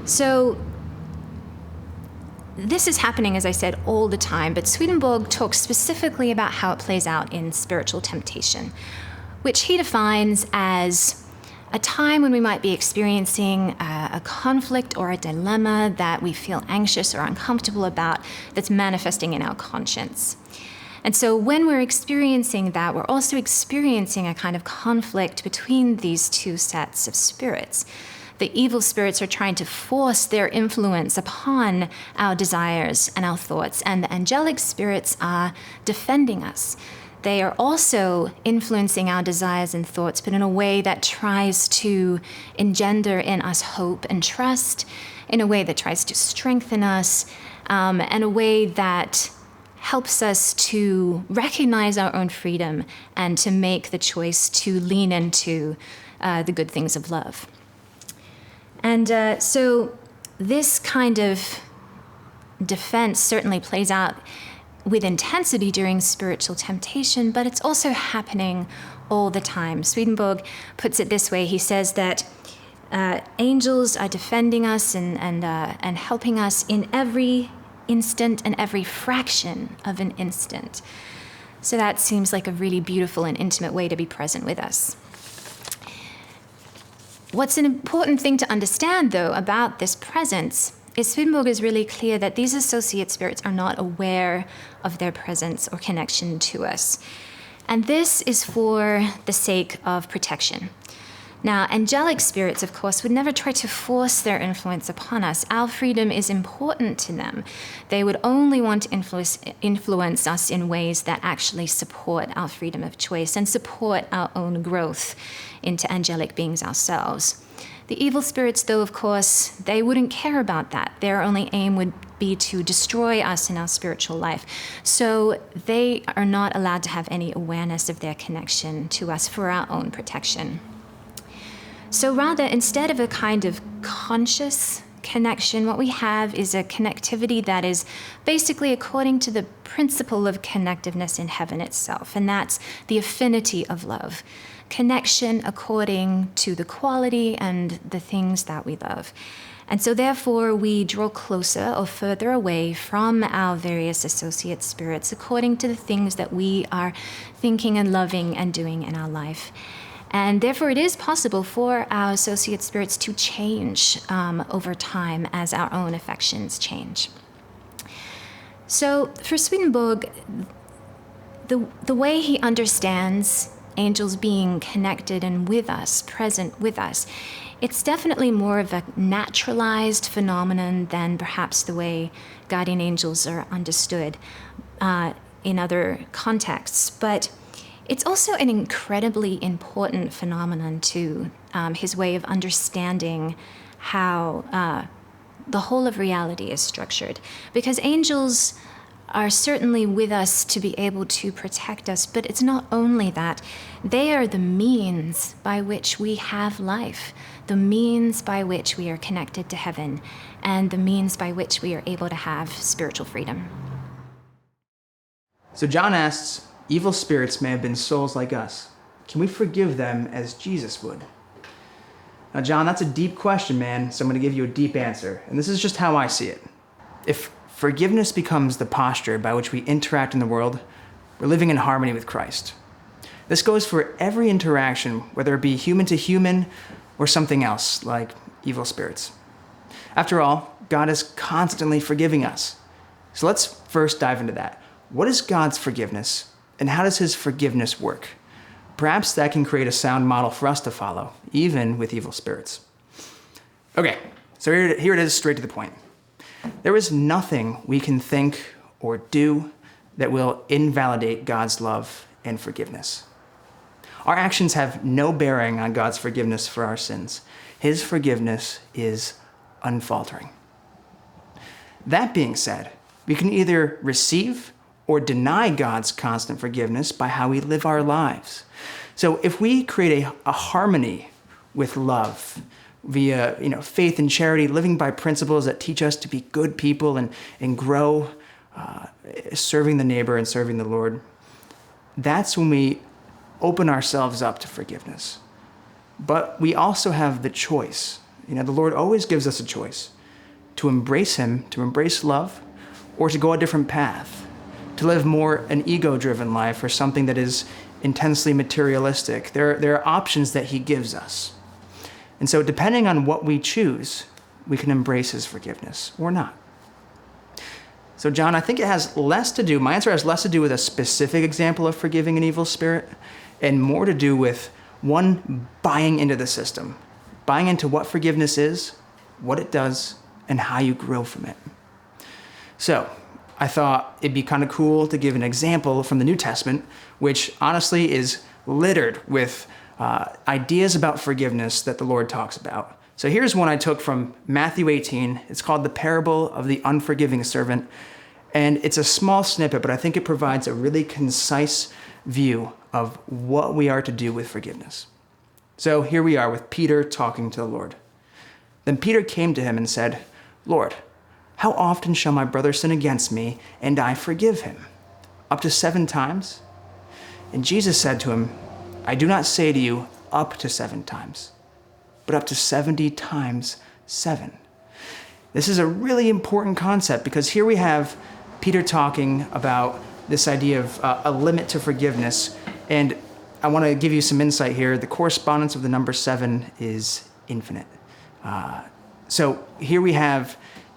So this is happening, as I said, all the time, but Swedenborg talks specifically about how it plays out in spiritual temptation, which he defines as a time when we might be experiencing a conflict or a dilemma that we feel anxious or uncomfortable about that's manifesting in our conscience. And so when we're experiencing that, we're also experiencing a kind of conflict between these 2 sets of spirits. The evil spirits are trying to force their influence upon our desires and our thoughts, and the angelic spirits are defending us. They are also influencing our desires and thoughts, but in a way that tries to engender in us hope and trust, in a way that tries to strengthen us, and a way that helps us to recognize our own freedom and to make the choice to lean into the good things of love. And so this kind of defense certainly plays out with intensity during spiritual temptation, but it's also happening all the time. Swedenborg puts it this way. He says that angels are defending us and helping us in every instant and every fraction of an instant. So that seems like a really beautiful and intimate way to be present with us. What's an important thing to understand, though, about this presence is Swedenborg is really clear that these associate spirits are not aware of their presence or connection to us. And this is for the sake of protection. Now, angelic spirits, of course, would never try to force their influence upon us. Our freedom is important to them. They would only want to influence us in ways that actually support our freedom of choice and support our own growth into angelic beings ourselves. The evil spirits, though, of course, they wouldn't care about that. Their only aim would be to destroy us in our spiritual life. So they are not allowed to have any awareness of their connection to us for our own protection. So rather, instead of a kind of conscious connection, what we have is a connectivity that is basically according to the principle of connectiveness in heaven itself, and that's the affinity of love. Connection according to the quality and the things that we love. And so therefore we draw closer or further away from our various associate spirits according to the things that we are thinking and loving and doing in our life. And therefore it is possible for our associate spirits to change over time as our own affections change. So for Swedenborg, the way he understands angels being connected and with us, present with us, it's definitely more of a naturalized phenomenon than perhaps the way guardian angels are understood in other contexts. But it's also an incredibly important phenomenon to his way of understanding how the whole of reality is structured. Because angels are certainly with us to be able to protect us, but it's not only that. They are the means by which we have life, the means by which we are connected to heaven, and the means by which we are able to have spiritual freedom. So John asks, evil spirits may have been souls like us. Can we forgive them as Jesus would? Now, John, that's a deep question, man, so I'm going to give you a deep answer. And this is just how I see it. If forgiveness becomes the posture by which we interact in the world, we're living in harmony with Christ. This goes for every interaction, whether it be human to human or something else, like evil spirits. After all, God is constantly forgiving us. So let's first dive into that. What is God's forgiveness, and how does his forgiveness work? Perhaps that can create a sound model for us to follow, even with evil spirits. Okay, so here it is, straight to the point. There is nothing we can think or do that will invalidate God's love and forgiveness. Our actions have no bearing on God's forgiveness for our sins. His forgiveness is unfaltering. That being said, we can either receive or deny God's constant forgiveness by how we live our lives. So if we create a harmony with love via faith and charity, living by principles that teach us to be good people and grow, serving the neighbor and serving the Lord, that's when we open ourselves up to forgiveness. But we also have the choice. The Lord always gives us a choice to embrace him, to embrace love, or to go a different path, to live more an ego-driven life or something that is intensely materialistic. There are options that he gives us. And so depending on what we choose, we can embrace his forgiveness or not. So John, I think it has less to do, my answer has less to do with a specific example of forgiving an evil spirit and more to do with, one, buying into the system, buying into what forgiveness is, what it does, and how you grow from it. So I thought it'd be kind of cool to give an example from the New Testament, which honestly is littered with ideas about forgiveness that the Lord talks about. So here's one I took from Matthew 18. It's called the parable of the unforgiving servant. And it's a small snippet, but I think it provides a really concise view of what we are to do with forgiveness. So here we are with Peter talking to the Lord. Then Peter came to him and said, "Lord, how often shall my brother sin against me and I forgive him? Up to 7 times?" And Jesus said to him, "I do not say to you up to 7 times, but up to 70 times 7. This is a really important concept because here we have Peter talking about this idea of a limit to forgiveness. And I want to give you some insight here. The correspondence of the number 7 is infinite. So here we have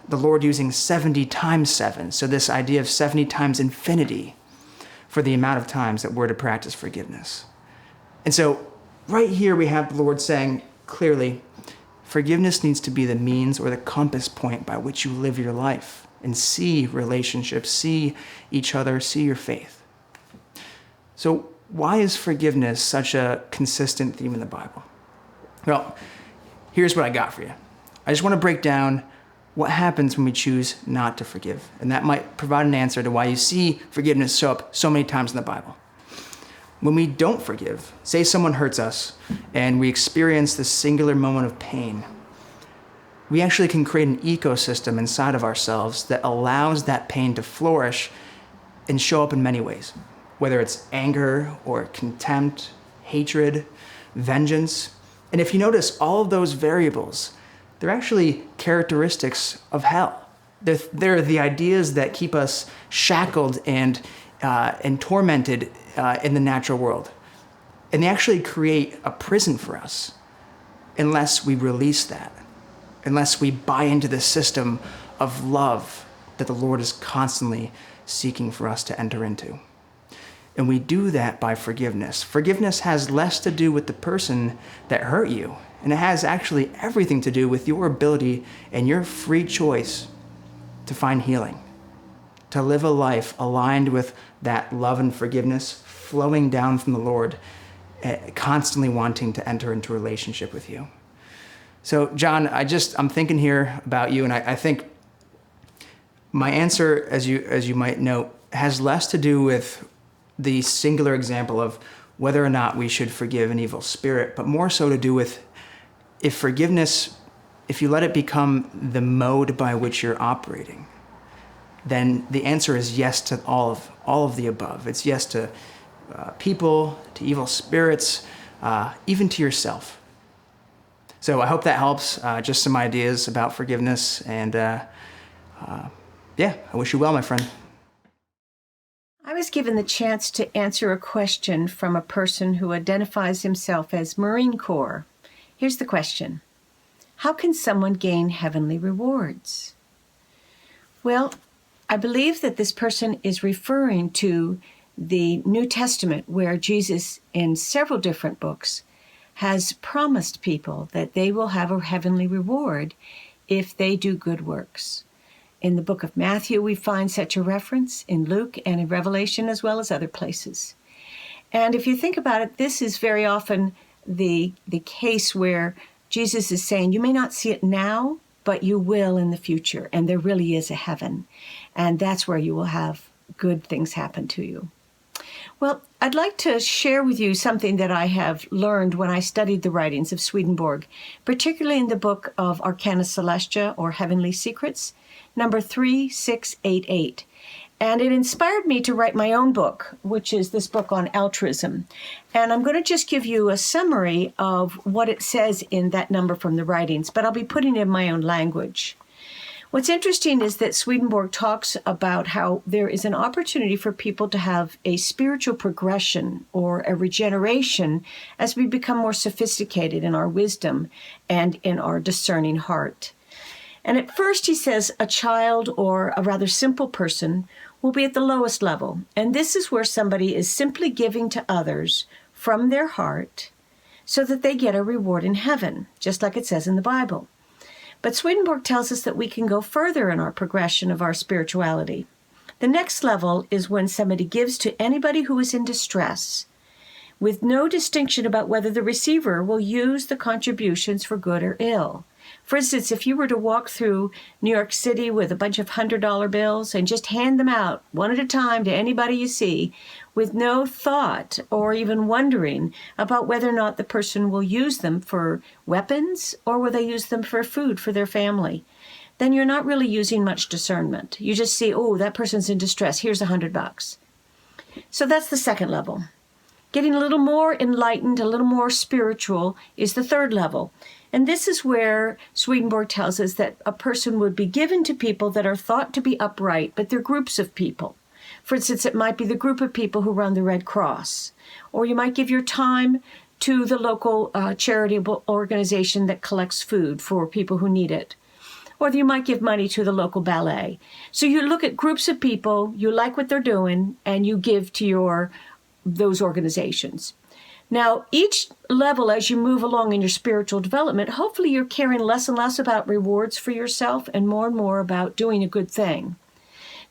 the Lord using 70 times 7. So this idea of 70 times infinity for the amount of times that we're to practice forgiveness. And so right here we have the Lord saying clearly, forgiveness needs to be the means or the compass point by which you live your life and see relationships, see each other, see your faith. So why is forgiveness such a consistent theme in the Bible? Well, here's what I got for you. I just want to break down What happens when we choose not to forgive? And that might provide an answer to why you see forgiveness show up so many times in the Bible. When we don't forgive, say someone hurts us and we experience this singular moment of pain, we actually can create an ecosystem inside of ourselves that allows that pain to flourish and show up in many ways, whether it's anger or contempt, hatred, vengeance. And if you notice, all of those variables, they're actually characteristics of hell. They're the ideas that keep us shackled and tormented in the natural world. And they actually create a prison for us unless we release that, unless we buy into the system of love that the Lord is constantly seeking for us to enter into. And we do that by forgiveness. Forgiveness has less to do with the person that hurt you, and it has actually everything to do with your ability and your free choice to find healing, to live a life aligned with that love and forgiveness flowing down from the Lord, constantly wanting to enter into a relationship with you. So, John, I'm thinking here about you, and I think my answer, as you might know, has less to do with the singular example of whether or not we should forgive an evil spirit, but more so to do with if forgiveness, if you let it become the mode by which you're operating, then the answer is yes to all of the above. It's yes to people, to evil spirits, even to yourself. So I hope that helps. Just some ideas about forgiveness, and I wish you well, my friend. I was given the chance to answer a question from a person who identifies himself as Marine Corps. Here's the question. How can someone gain heavenly rewards? Well, I believe that this person is referring to the New Testament, where Jesus, in several different books, has promised people that they will have a heavenly reward if they do good works. In the book of Matthew, we find such a reference, in Luke and in Revelation, as well as other places. And if you think about it, this is very often the case where Jesus is saying, you may not see it now, but you will in the future, and there really is a heaven. And that's where you will have good things happen to you. Well, I'd like to share with you something that I have learned when I studied the writings of Swedenborg, particularly in the book of Arcana Celestia, or Heavenly Secrets, number 3688. And it inspired me to write my own book, which is this book on altruism. And I'm going to just give you a summary of what it says in that number from the writings, but I'll be putting it in my own language. What's interesting is that Swedenborg talks about how there is an opportunity for people to have a spiritual progression or a regeneration as we become more sophisticated in our wisdom and in our discerning heart. And at first, he says, a child or a rather simple person will be at the lowest level. And this is where somebody is simply giving to others from their heart so that they get a reward in heaven, just like it says in the Bible. But Swedenborg tells us that we can go further in our progression of our spirituality. The next level is when somebody gives to anybody who is in distress, with no distinction about whether the receiver will use the contributions for good or ill. For instance, if you were to walk through New York City with a bunch of $100 bills and just hand them out one at a time to anybody you see, with no thought or even wondering about whether or not the person will use them for weapons or will they use them for food for their family, then you're not really using much discernment. You just see, oh, that person's in distress. Here's $100. So that's the second level. Getting a little more enlightened, a little more spiritual is the third level. And this is where Swedenborg tells us that a person would be given to people that are thought to be upright, but they're groups of people. For instance, it might be the group of people who run the Red Cross. Or you might give your time to the local charitable organization that collects food for people who need it. Or you might give money to the local ballet. So you look at groups of people, you like what they're doing, and you give to those organizations. Now, each level, as you move along in your spiritual development, hopefully you're caring less and less about rewards for yourself and more about doing a good thing.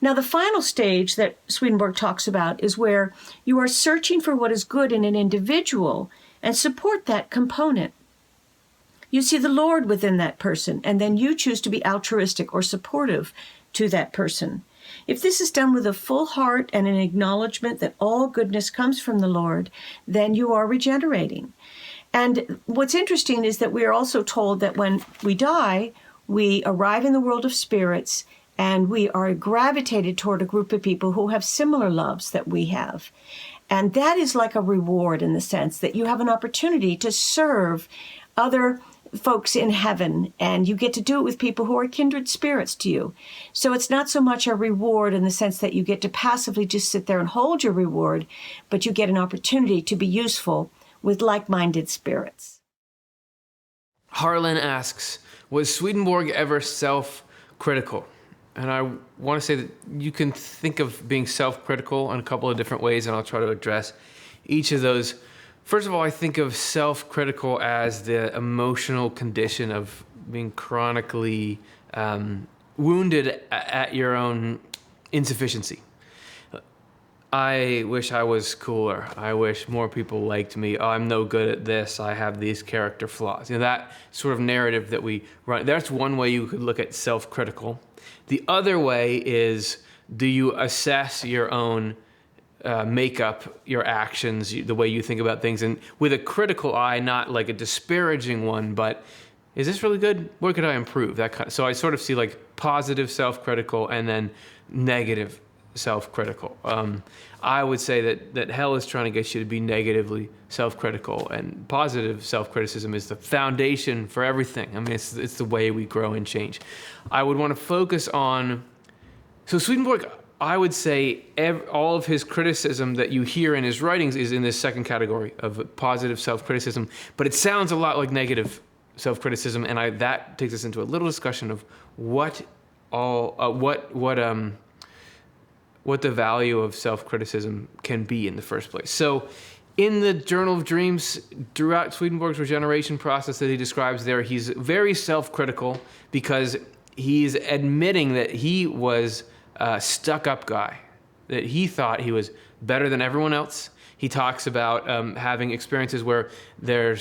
Now, the final stage that Swedenborg talks about is where you are searching for what is good in an individual and support that component. You see the Lord within that person, and then you choose to be altruistic or supportive to that person. If this is done with a full heart and an acknowledgement that all goodness comes from the Lord, then you are regenerating. And what's interesting is that we are also told that when we die, we arrive in the world of spirits, and we are gravitated toward a group of people who have similar loves that we have. And that is like a reward in the sense that you have an opportunity to serve other folks in heaven, and you get to do it with people who are kindred spirits to you. So it's not so much a reward in the sense that you get to passively just sit there and hold your reward, but you get an opportunity to be useful with like-minded spirits. Harlan asks, was Swedenborg ever self-critical? And I want to say that you can think of being self-critical in a couple of different ways, and I'll try to address each of those. First of all, I think of self-critical as the emotional condition of being chronically wounded at your own insufficiency. I wish I was cooler. I wish more people liked me. Oh, I'm no good at this. I have these character flaws. You know, that sort of narrative that we run. That's one way you could look at self-critical. The other way is, do you assess your own makeup, your actions, the way you think about things, and with a critical eye, not like a disparaging one, but is this really good? Where could I improve? That kind of, so I sort of see like positive self-critical and then negative self-critical. I would say that hell is trying to get you to be negatively self-critical, and positive self-criticism is the foundation for everything. I mean, it's the way we grow and change. I would want to focus on, so Swedenborg, I would say all of his criticism that you hear in his writings is in this second category of positive self-criticism, but it sounds a lot like negative self-criticism, and that takes us into a little discussion of what the value of self-criticism can be in the first place. So in the Journal of Dreams, throughout Swedenborg's regeneration process that he describes there, he's very self-critical because he's admitting that he was a stuck-up guy, that he thought he was better than everyone else. He talks about having experiences where they're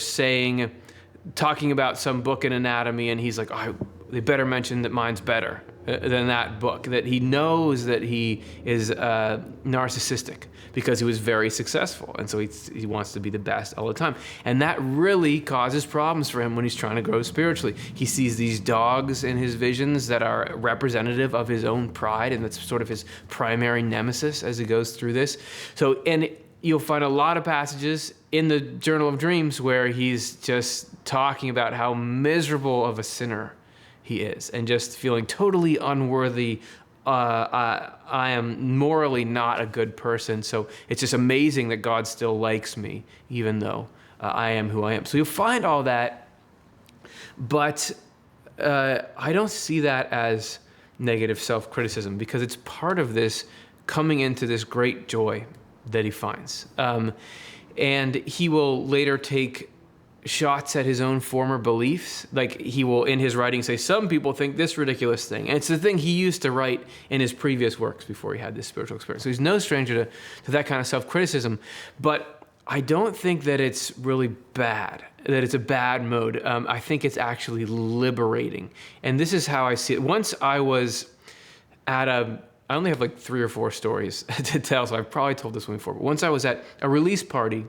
talking about some book in anatomy, and he's like, oh, they better mention that mine's better than that book, that he knows that he is narcissistic because he was very successful, and so he wants to be the best all the time. And that really causes problems for him when he's trying to grow spiritually. He sees these dogs in his visions that are representative of his own pride, and that's sort of his primary nemesis as he goes through this. So, and you'll find a lot of passages in the Journal of Dreams where he's just talking about how miserable of a sinner he is, and just feeling totally unworthy. I am morally not a good person, so it's just amazing that God still likes me, even though I am who I am. So you'll find all that, but I don't see that as negative self-criticism, because it's part of this coming into this great joy that he finds. And he will later take shots at his own former beliefs. Like, he will, in his writing, say, some people think this ridiculous thing. And it's the thing he used to write in his previous works before he had this spiritual experience. So he's no stranger to that kind of self-criticism. But I don't think that it's really bad, that it's a bad mode. I think it's actually liberating. And this is how I see it. Once I was at I only have like 3 or 4 stories to tell, so I've probably told this one before. But once I was at a release party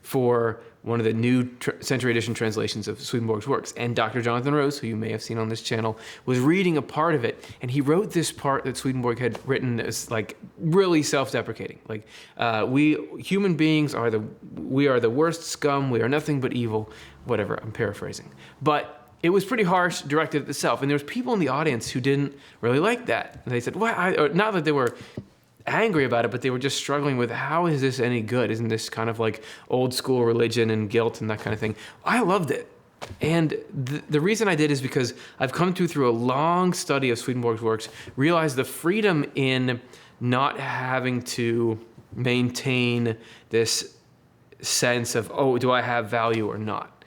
for one of the new Century Edition translations of Swedenborg's works, and Dr. Jonathan Rose, who you may have seen on this channel, was reading a part of it, and he wrote this part that Swedenborg had written as like really self-deprecating. Like, we human beings we are the worst scum, we are nothing but evil, whatever, I'm paraphrasing. But it was pretty harsh, directed at the self, and there was people in the audience who didn't really like that. And they said, well, not that they were angry about it, but they were just struggling with, how is this any good? Isn't this kind of like old school religion and guilt and that kind of thing? I loved it. And the reason I did is because I've come through a long study of Swedenborg's works, realized the freedom in not having to maintain this sense of, oh, do I have value or not?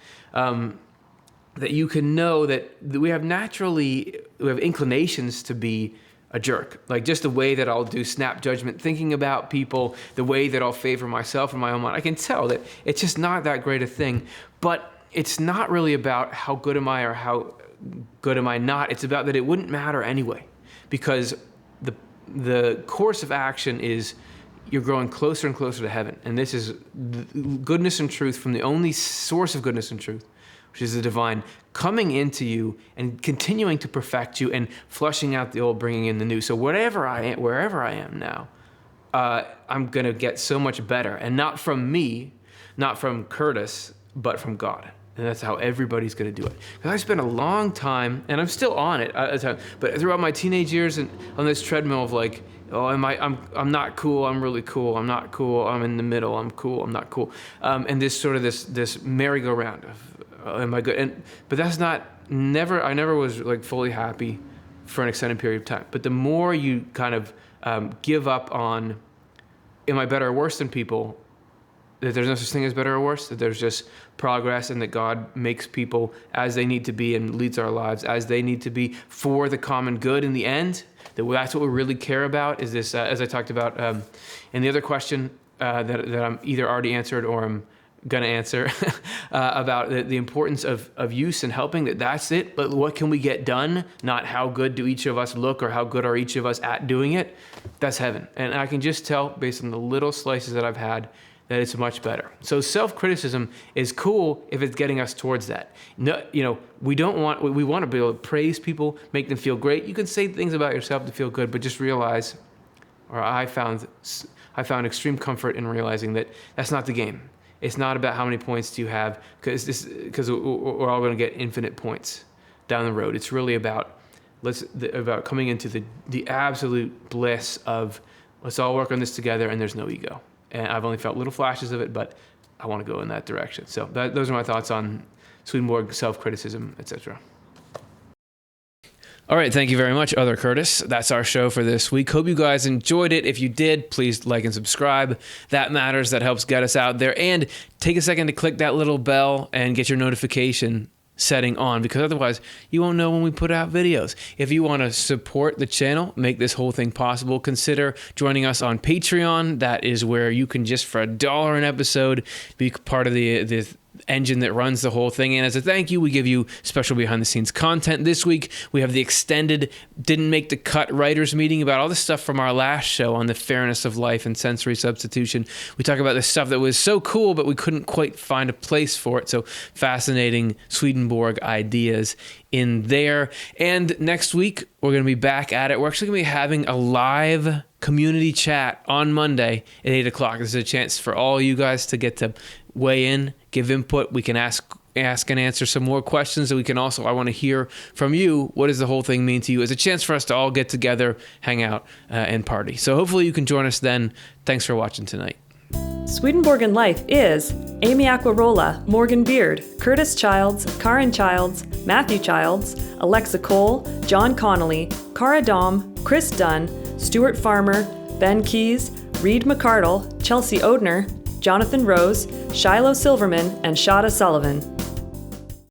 That you can know that we have inclinations to be a jerk. Like, just the way that I'll do snap judgment thinking about people, the way that I'll favor myself in my own mind. I can tell that it's just not that great a thing. But it's not really about how good am I or how good am I not. It's about that it wouldn't matter anyway, because the course of action is you're growing closer and closer to heaven. And this is goodness and truth from the only source of goodness and truth, which is the divine, coming into you and continuing to perfect you and flushing out the old, bringing in the new. So wherever I am now, I'm going to get so much better. And not from me, not from Curtis, but from God. And that's how everybody's going to do it. Because I spent a long time, and I'm still on it, but throughout my teenage years and on this treadmill of like, oh, I'm not cool, I'm really cool, I'm not cool, I'm in the middle, I'm cool, I'm not cool. And this sort of this merry-go-round of, am I good? But that's not, I never was like fully happy for an extended period of time. But the more you kind of give up on, am I better or worse than people, that there's no such thing as better or worse, that there's just progress, and that God makes people as they need to be and leads our lives as they need to be for the common good in the end, that's what we really care about, is this, as I talked about in the other question that I'm either already answered or I'm going to answer, about the importance of use and helping, that's it. But what can we get done? Not how good do each of us look or how good are each of us at doing it. That's heaven. And I can just tell based on the little slices that I've had that it's much better. So self-criticism is cool if it's getting us towards that. No, we want to be able to praise people, make them feel great. You can say things about yourself to feel good, but just realize, or I found extreme comfort in realizing that that's not the game. It's not about how many points do you have, because we're all going to get infinite points down the road. It's really about coming into the absolute bliss of let's all work on this together, and there's no ego. And I've only felt little flashes of it, but I want to go in that direction. So those are my thoughts on Swedenborg, self-criticism, etc. All right, thank you very much, Other Curtis. That's our show for this week. Hope you guys enjoyed it. If you did, please like and subscribe. That matters. That helps get us out there. And take a second to click that little bell and get your notification setting on, because otherwise you won't know when we put out videos. If you want to support the channel, make this whole thing possible, consider joining us on Patreon. That is where you can just for $1 an episode be part of the engine that runs the whole thing. And as a thank you, we give you special behind the scenes content. This week we have the extended didn't make the cut writers meeting about all the stuff from our last show on the fairness of life and sensory substitution. We talk about the stuff that was so cool but we couldn't quite find a place for it, so fascinating Swedenborg ideas in there. And next week we're going to be back at it. We're actually going to be having a live community chat on Monday at 8 o'clock. This is a chance for all you guys to get to weigh in, give input. We can ask and answer some more questions, and we can also, I want to hear from you, what does the whole thing mean to you? It's a chance for us to all get together, hang out, and party. So hopefully you can join us then. Thanks for watching tonight. Swedenborg and Life is Amy Aquarola, Morgan Beard, Curtis Childs, Karen Childs, Matthew Childs, Alexa Cole, John Connolly, Cara Dom, Chris Dunn, Stuart Farmer, Ben Keys, Reed McCardle, Chelsea Odner, Jonathan Rose, Shiloh Silverman, and Shada Sullivan.